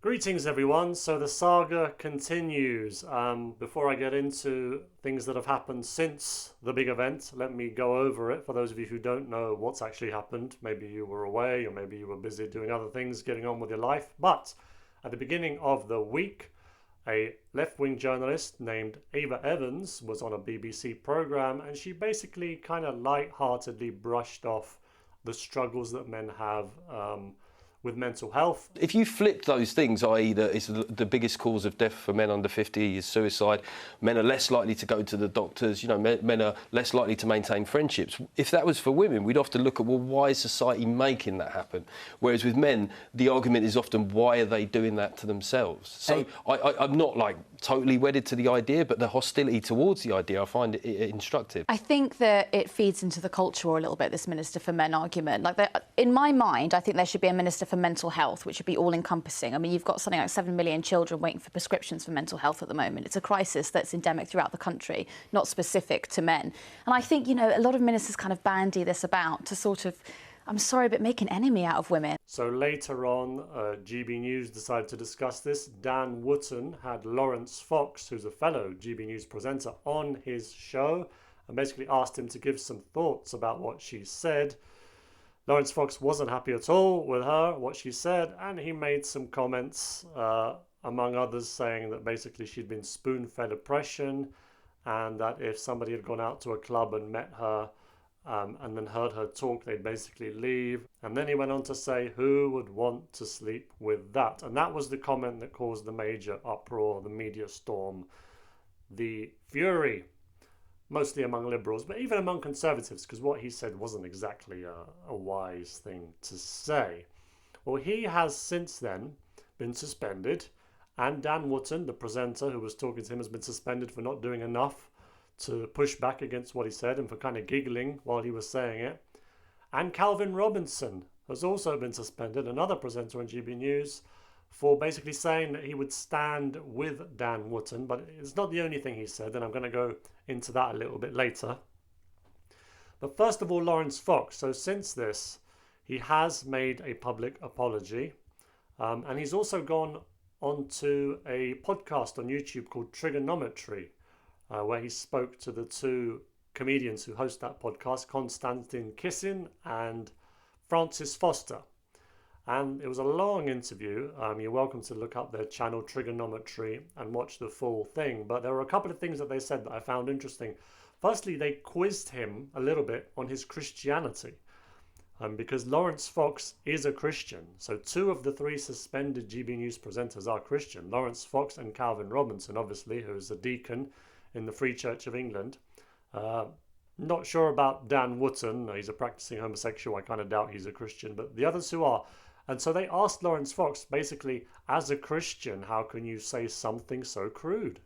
Greetings everyone, so the saga continues. Before I get into things that have happened since the big event, let me go over it for those of you who don't know what's actually happened. Maybe you were away or maybe you were busy doing other things, getting on with your life. But at the beginning of the week, a left-wing journalist named Ava Evans was on a BBC programme, and she basically kind of light-heartedly brushed off the struggles that men have with mental health. If you flip those things, i.e. that it's the biggest cause of death for men under 50 is suicide, men are less likely to go to the doctors, men are less likely to maintain friendships. If that was for women, we'd often look at, well, why is society making that happen? Whereas with men, the argument is often, why are they doing that to themselves? So I'm not totally wedded to the idea, but the hostility towards the idea, I find it instructive. I think that it feeds into the culture a little bit, this Minister for Men argument. In my mind, I think there should be a Minister for Mental Health, which would be all-encompassing. I mean, you've got something like 7 million children waiting for prescriptions for mental health at the moment. It's a crisis that's endemic throughout the country, not specific to men. And I think, a lot of ministers kind of bandy this about to sort of, I'm sorry, but make an enemy out of women. So later on, GB News decided to discuss this. Dan Wootton had Laurence Fox, who's a fellow GB News presenter, on his show and basically asked him to give some thoughts about what she said. Laurence Fox wasn't happy at all with her, what she said, and he made some comments, among others, saying that basically she'd been spoon-fed oppression and that if somebody had gone out to a club and met her and then heard her talk, they'd basically leave. And then he went on to say, who would want to sleep with that? And that was the comment that caused the major uproar, the media storm, the fury, mostly among liberals, but even among conservatives, because what he said wasn't exactly a wise thing to say. Well, he has since then been suspended, and Dan Wootton, the presenter who was talking to him, has been suspended for not doing enough to push back against what he said and for kind of giggling while he was saying it. And Calvin Robinson has also been suspended, another presenter on GB News, for basically saying that he would stand with Dan Wootton, but it's not the only thing he said, and I'm going to go into that a little bit later. But first of all, Laurence Fox. So since this, he has made a public apology, and he's also gone onto a podcast on YouTube called Trigonometry, where he spoke to the two comedians who host that podcast, Konstantin Kissin and Francis Foster. And it was a long interview. You're welcome to look up their channel, Trigonometry, and watch the full thing. But there were a couple of things that they said that I found interesting. Firstly, they quizzed him a little bit on his Christianity, because Laurence Fox is a Christian. So 2 of the 3 suspended GB News presenters are Christian. Laurence Fox and Calvin Robinson, obviously, who's a deacon in the Free Church of England. Not sure about Dan Wootton. He's a practicing homosexual. I kind of doubt he's a Christian, but the others who are. And so they asked Laurence Fox, basically, as a Christian, how can you say something so crude?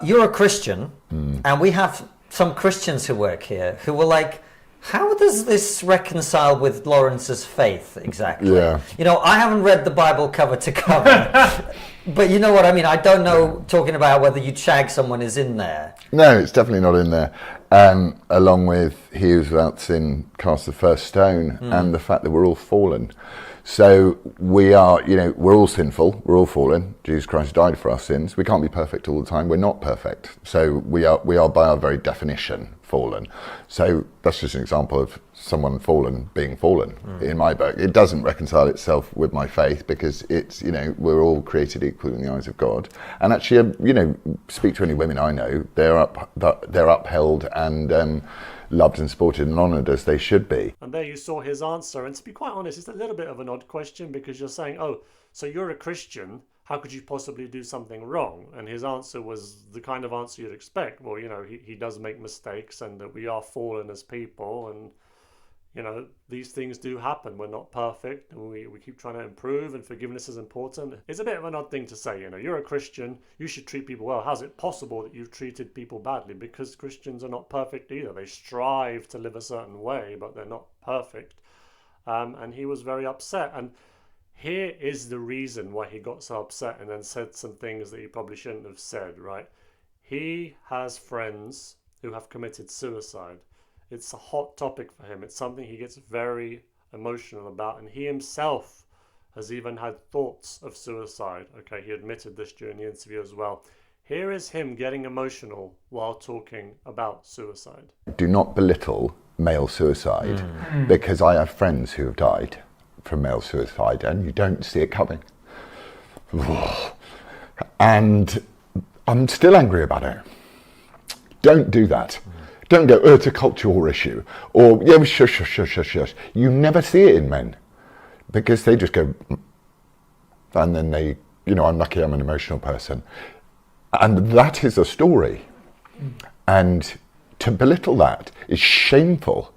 You're a Christian, and we have some Christians who work here who were like, how does this reconcile with Lawrence's faith exactly? Yeah. I haven't read the Bible cover to cover, but you know what I mean? I don't know, talking about whether you'd shag someone is in there. No, it's definitely not in there. Along with he who's without sin cast the first stone, and the fact that we're all fallen. So we are, we're all sinful, we're all fallen. Jesus Christ died for our sins. We can't be perfect all the time. We're not perfect. So we are by our very definition fallen. So that's just an example of someone fallen being fallen in my book. It doesn't reconcile itself with my faith because it's, we're all created equal in the eyes of God. And actually, speak to any women I know, they're upheld and loved and supported and honoured as they should be. And there you saw his answer. And to be quite honest, it's a little bit of an odd question because you're saying, oh, so you're a Christian, how could you possibly do something wrong? And his answer was the kind of answer you'd expect. Well, he does make mistakes and that we are fallen as people and, these things do happen. We're not perfect and we keep trying to improve and forgiveness is important. It's a bit of an odd thing to say, you're a Christian, you should treat people well. How's it possible that you've treated people badly? Because Christians are not perfect either. They strive to live a certain way, but they're not perfect. And he was very upset. And here is the reason why he got so upset and then said some things that he probably shouldn't have said, right? He has friends who have committed suicide. It's a hot topic for him. It's something he gets very emotional about. And he himself has even had thoughts of suicide. Okay, he admitted this during the interview as well. Here is him getting emotional while talking about suicide. Do not belittle male suicide because I have friends who have died from male suicide and you don't see it coming. And I'm still angry about it. Don't do that. Don't go, oh, it's a cultural issue. Or, yeah, shush. You never see it in men because they just go, and then they, I'm lucky I'm an emotional person. And that is a story. And to belittle that is shameful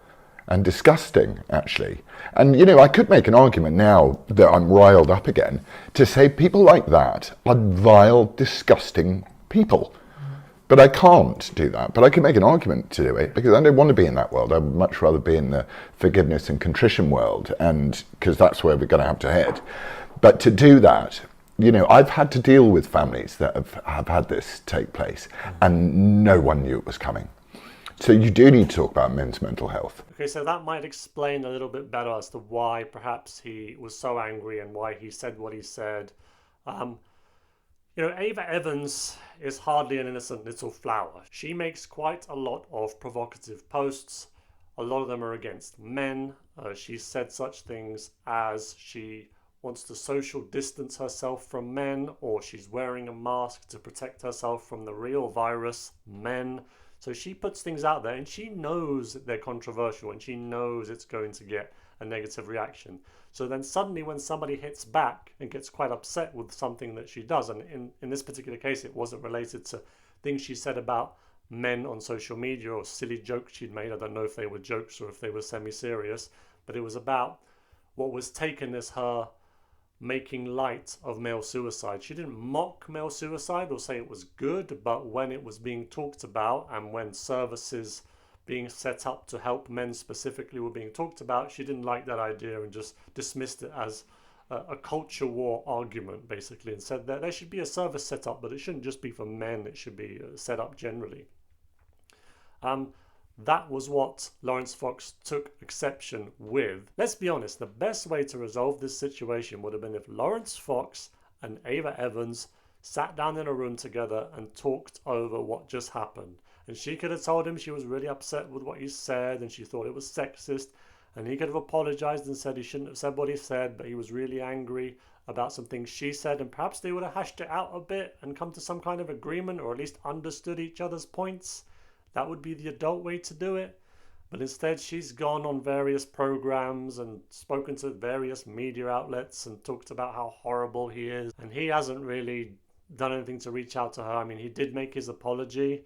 and disgusting, actually. And, I could make an argument now that I'm riled up again to say people like that are vile, disgusting people. But I can't do that. But I can make an argument to do it because I don't want to be in that world. I'd much rather be in the forgiveness and contrition world, and because that's where we're going to have to head. But to do that, I've had to deal with families that have had this take place, and no one knew it was coming. So you do need to talk about men's mental health. Okay, so that might explain a little bit better as to why perhaps he was so angry and why he said what he said. Ava Evans is hardly an innocent little flower. She makes quite a lot of provocative posts. A lot of them are against men. She's said such things as she wants to social distance herself from men, or she's wearing a mask to protect herself from the real virus, men. So she puts things out there and she knows they're controversial and she knows it's going to get a negative reaction. So then suddenly when somebody hits back and gets quite upset with something that she does, and in this particular case it wasn't related to things she said about men on social media or silly jokes she'd made. I don't know if they were jokes or if they were semi-serious, but it was about what was taken as her making light of male suicide. She didn't mock male suicide or say it was good, but when it was being talked about and when services being set up to help men specifically were being talked about, she didn't like that idea and just dismissed it as a culture war argument, basically, and said that there should be a service set up, but it shouldn't just be for men, it should be set up generally. That was what Laurence Fox took exception with. Let's be honest, the best way to resolve this situation would have been if Laurence Fox and Ava Evans sat down in a room together and talked over what just happened. And she could have told him she was really upset with what he said and she thought it was sexist. And he could have apologized and said he shouldn't have said what he said, but he was really angry about some things she said. And perhaps they would have hashed it out a bit and come to some kind of agreement, or at least understood each other's points. That would be the adult way to do it. But instead, she's gone on various programs and spoken to various media outlets and talked about how horrible he is. And he hasn't really done anything to reach out to her. I mean, he did make his apology.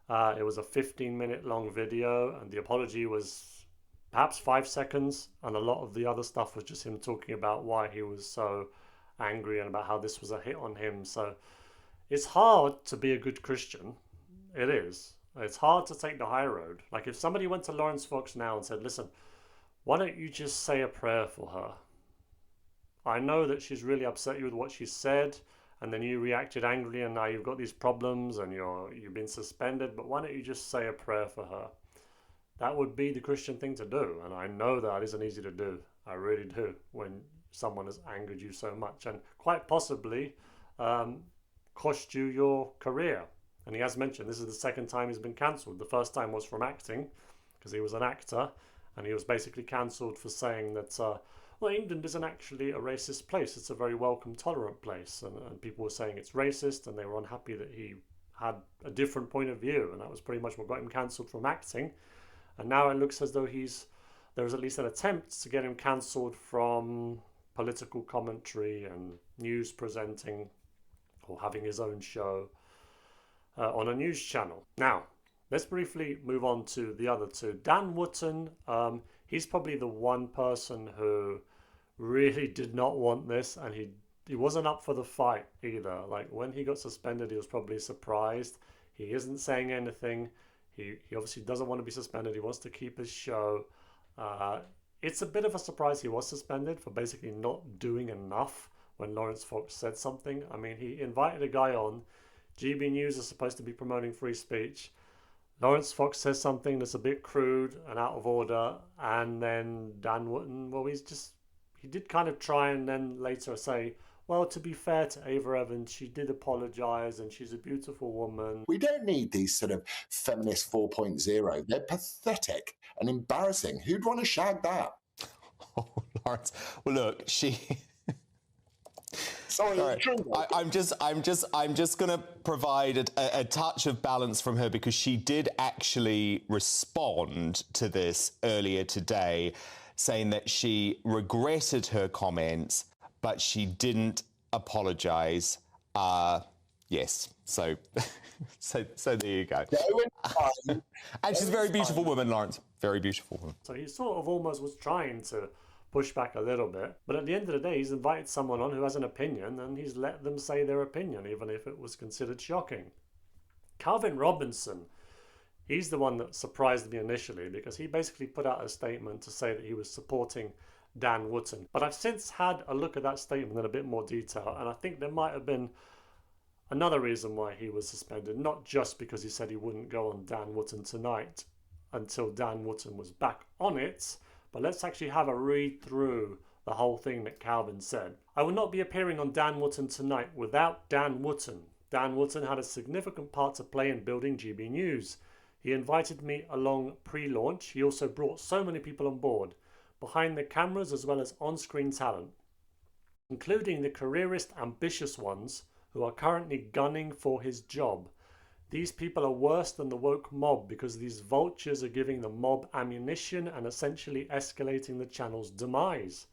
It was a 15-minute long video, and the apology was perhaps 5 seconds. And a lot of the other stuff was just him talking about why he was so angry and about how this was a hit on him. So it's hard to be a good Christian. It is. It's hard to take the high road. Like if somebody went to Laurence Fox now and said, listen, why don't you just say a prayer for her? I know that she's really upset you with what she said, and then you reacted angrily and now you've got these problems and you've been suspended, but why don't you just say a prayer for her? That would be the Christian thing to do. And I know that isn't easy to do. I really do, when someone has angered you so much and quite possibly cost you your career. And he has mentioned this is the second time he's been cancelled. The first time was from acting, because he was an actor, and he was basically cancelled for saying that, England isn't actually a racist place. It's a very welcome, tolerant place. And people were saying it's racist, and they were unhappy that he had a different point of view. And that was pretty much what got him cancelled from acting. And now it looks as though there was at least an attempt to get him cancelled from political commentary and news presenting or having his own show on a news channel. Now, let's briefly move on to the other two. Dan Wootton, he's probably the one person who really did not want this, and he wasn't up for the fight either. Like when he got suspended, he was probably surprised. He isn't saying anything. He obviously doesn't want to be suspended. He wants to keep his show. It's a bit of a surprise he was suspended for basically not doing enough when Laurence Fox said something. I mean, he invited a guy on. GB News is supposed to be promoting free speech. Laurence Fox says something that's a bit crude and out of order, and then Dan Wootton, well, he did kind of try and then later say, well, to be fair to Ava Evans, she did apologise and she's a beautiful woman. We don't need these sort of feminist 4.0. They're pathetic and embarrassing. Who'd want to shag that? Oh, Laurence. Well, look, she. Sorry, All right. I'm just going to provide a touch of balance from her, because she did actually respond to this earlier today, saying that she regretted her comments, but she didn't apologise. Yes, so there you go. And she's a very beautiful woman, Laurence. Very beautiful woman. So he sort of almost was trying to push back a little bit, but at the end of the day, he's invited someone on who has an opinion, and he's let them say their opinion, even if it was considered shocking. Calvin Robinson, he's the one that surprised me initially, because he basically put out a statement to say that he was supporting Dan Wootton. But I've since had a look at that statement in a bit more detail, and I think there might have been another reason why he was suspended, not just because he said he wouldn't go on Dan Wootton tonight until Dan Wootton was back on it. But let's actually have a read through the whole thing that Calvin said. I will not be appearing on Dan Wootton tonight without Dan Wootton. Dan Wootton had a significant part to play in building GB News. He invited me along pre-launch. He also brought so many people on board, behind the cameras as well as on-screen talent, including the careerist, ambitious ones who are currently gunning for his job. These people are worse than the woke mob, because these vultures are giving the mob ammunition and essentially escalating the channel's demise.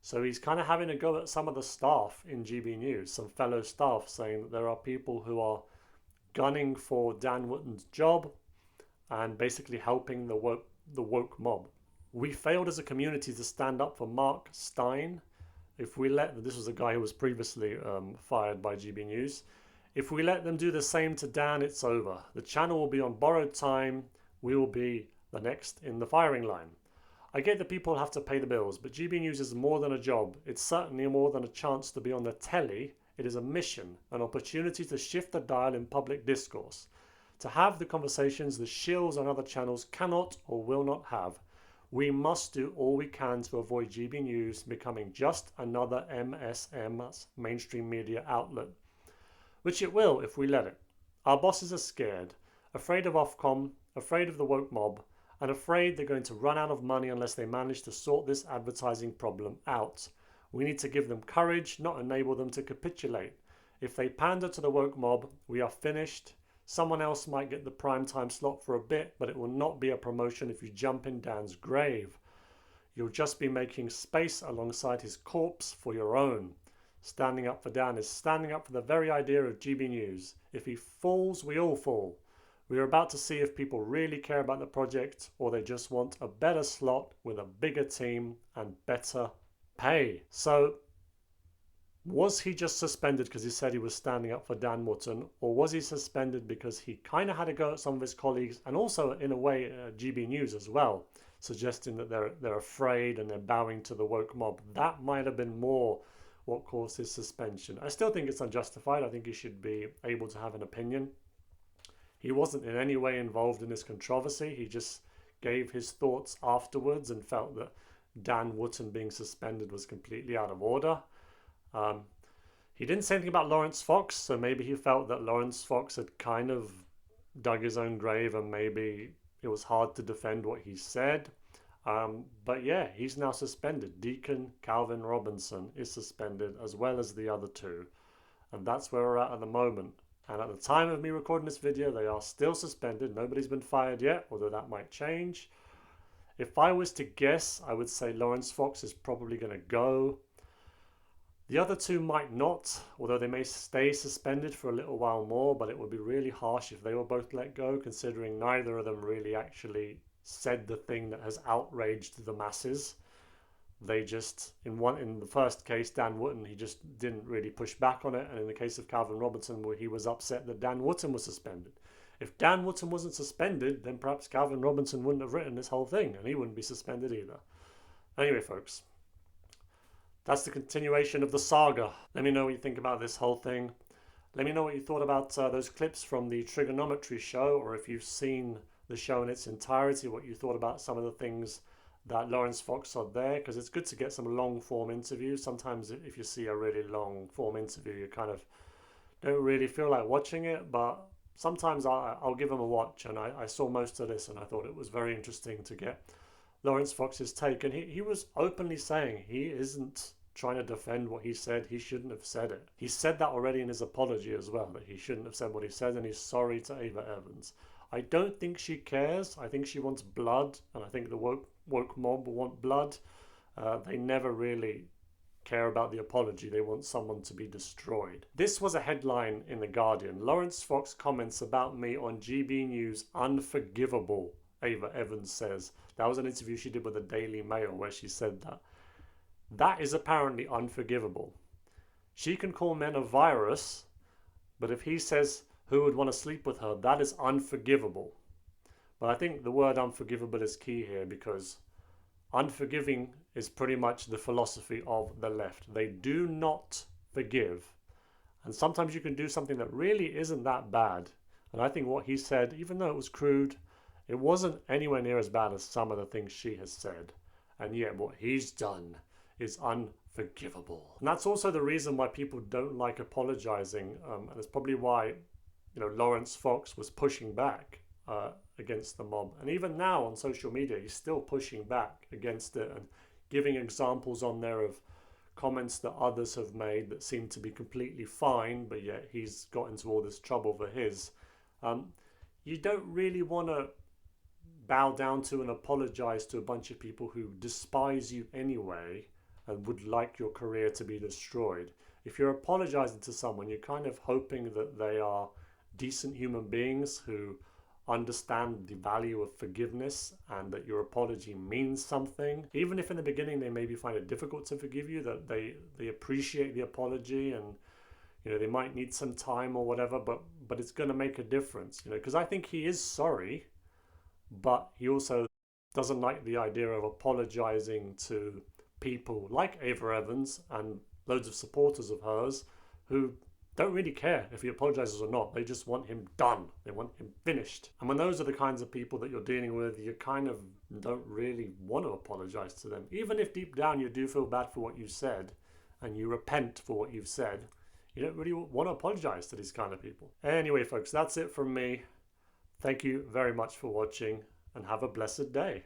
So he's kind of having a go at some of the staff in GB News, some fellow staff, saying that there are people who are gunning for Dan Wootton's job and basically helping the woke mob. We failed as a community to stand up for Mark Stein. This was a guy who was previously fired by GB News. If we let them do the same to Dan, it's over. The channel will be on borrowed time. We will be the next in the firing line. I get that people have to pay the bills, but GB News is more than a job. It's certainly more than a chance to be on the telly. It is a mission, an opportunity to shift the dial in public discourse, to have the conversations the shills on other channels cannot or will not have. We must do all we can to avoid GB News becoming just another MSM, mainstream media outlet, which it will if we let it. Our bosses are scared, afraid of Ofcom, afraid of the woke mob, and afraid they're going to run out of money unless they manage to sort this advertising problem out. We need to give them courage, not enable them to capitulate. If they pander to the woke mob, we are finished. Someone else might get the primetime slot for a bit, but it will not be a promotion if you jump in Dan's grave. You'll just be making space alongside his corpse for your own. Standing up for Dan is standing up for the very idea of GB News. If he falls, we all fall. We are about to see if people really care about the project, or they just want a better slot with a bigger team and better pay. So, was he just suspended because he said he was standing up for Dan Wootton, or was he suspended because he kind of had a go at some of his colleagues, and also in a way GB News as well, suggesting that they're afraid and they're bowing to the woke mob? That might have been more what caused his suspension. I still think it's unjustified. I think he should be able to have an opinion. He wasn't in any way involved in this controversy. He just gave his thoughts afterwards and felt that Dan Wootton being suspended was completely out of order. He didn't say anything about Laurence Fox, so maybe he felt that Laurence Fox had kind of dug his own grave and maybe it was hard to defend what he said. But yeah, he's now suspended. Deacon Calvin Robinson is suspended, as well as the other two. And that's where we're at the moment. And at the time of me recording this video, they are still suspended. Nobody's been fired yet, although that might change. If I was to guess, I would say Laurence Fox is probably going to go. The other two might not, although they may stay suspended for a little while more, but it would be really harsh if they were both let go, considering neither of them really actually said the thing that has outraged the masses. They just, in the first case, Dan Wootton, he just didn't really push back on it. And in the case of Calvin Robinson, where he was upset that Dan Wootton was suspended. If Dan Wootton wasn't suspended, then perhaps Calvin Robinson wouldn't have written this whole thing, and he wouldn't be suspended either. Anyway, folks, that's the continuation of the saga. Let me know what you think about this whole thing. Let me know what you thought about those clips from the Trigonometry show, or if you've seen the show in its entirety, what you thought about some of the things that Laurence Fox are there, because it's good to get some long form interviews. Sometimes if you see a really long form interview, you kind of don't really feel like watching it, but sometimes I'll give them a watch, and I saw most of this and I thought it was very interesting to get Laurence Fox's take. And he was openly saying he isn't trying to defend what he said. He shouldn't have said it. He said that already in his apology as well, that he shouldn't have said what he said, and he's sorry to Ava Evans. I don't think she cares. I think she wants blood, and I think the woke mob want blood. They never really care about the apology. They want someone to be destroyed. This was a headline in The Guardian. Laurence Fox comments about me on GB News unforgivable, Ava Evans says. That was an interview she did with the Daily Mail where she said that. That is apparently unforgivable. She can call men a virus, but if he says who would want to sleep with her, that is unforgivable. But I think the word unforgivable is key here, because unforgiving is pretty much the philosophy of the left. They do not forgive. And sometimes you can do something that really isn't that bad. And I think what he said, even though it was crude, it wasn't anywhere near as bad as some of the things she has said. And yet what he's done is unforgivable. And that's also the reason why people don't like apologizing. And it's probably why, Laurence Fox was pushing back against the mob. And even now on social media, he's still pushing back against it and giving examples on there of comments that others have made that seem to be completely fine, but yet he's got into all this trouble for his. You don't really want to bow down to and apologize to a bunch of people who despise you anyway and would like your career to be destroyed. If you're apologizing to someone, you're kind of hoping that they are decent human beings who understand the value of forgiveness and that your apology means something. Even if in the beginning they maybe find it difficult to forgive you, that they appreciate the apology, and they might need some time or whatever, but it's going to make a difference, because I think he is sorry, but he also doesn't like the idea of apologizing to people like Ava Evans and loads of supporters of hers who don't really care if he apologizes or not. They just want him done. They want him finished. And when those are the kinds of people that you're dealing with, you kind of don't really want to apologize to them. Even if deep down you do feel bad for what you said and you repent for what you've said, you don't really want to apologize to these kind of people. Anyway, folks, that's it from me. Thank you very much for watching, and have a blessed day.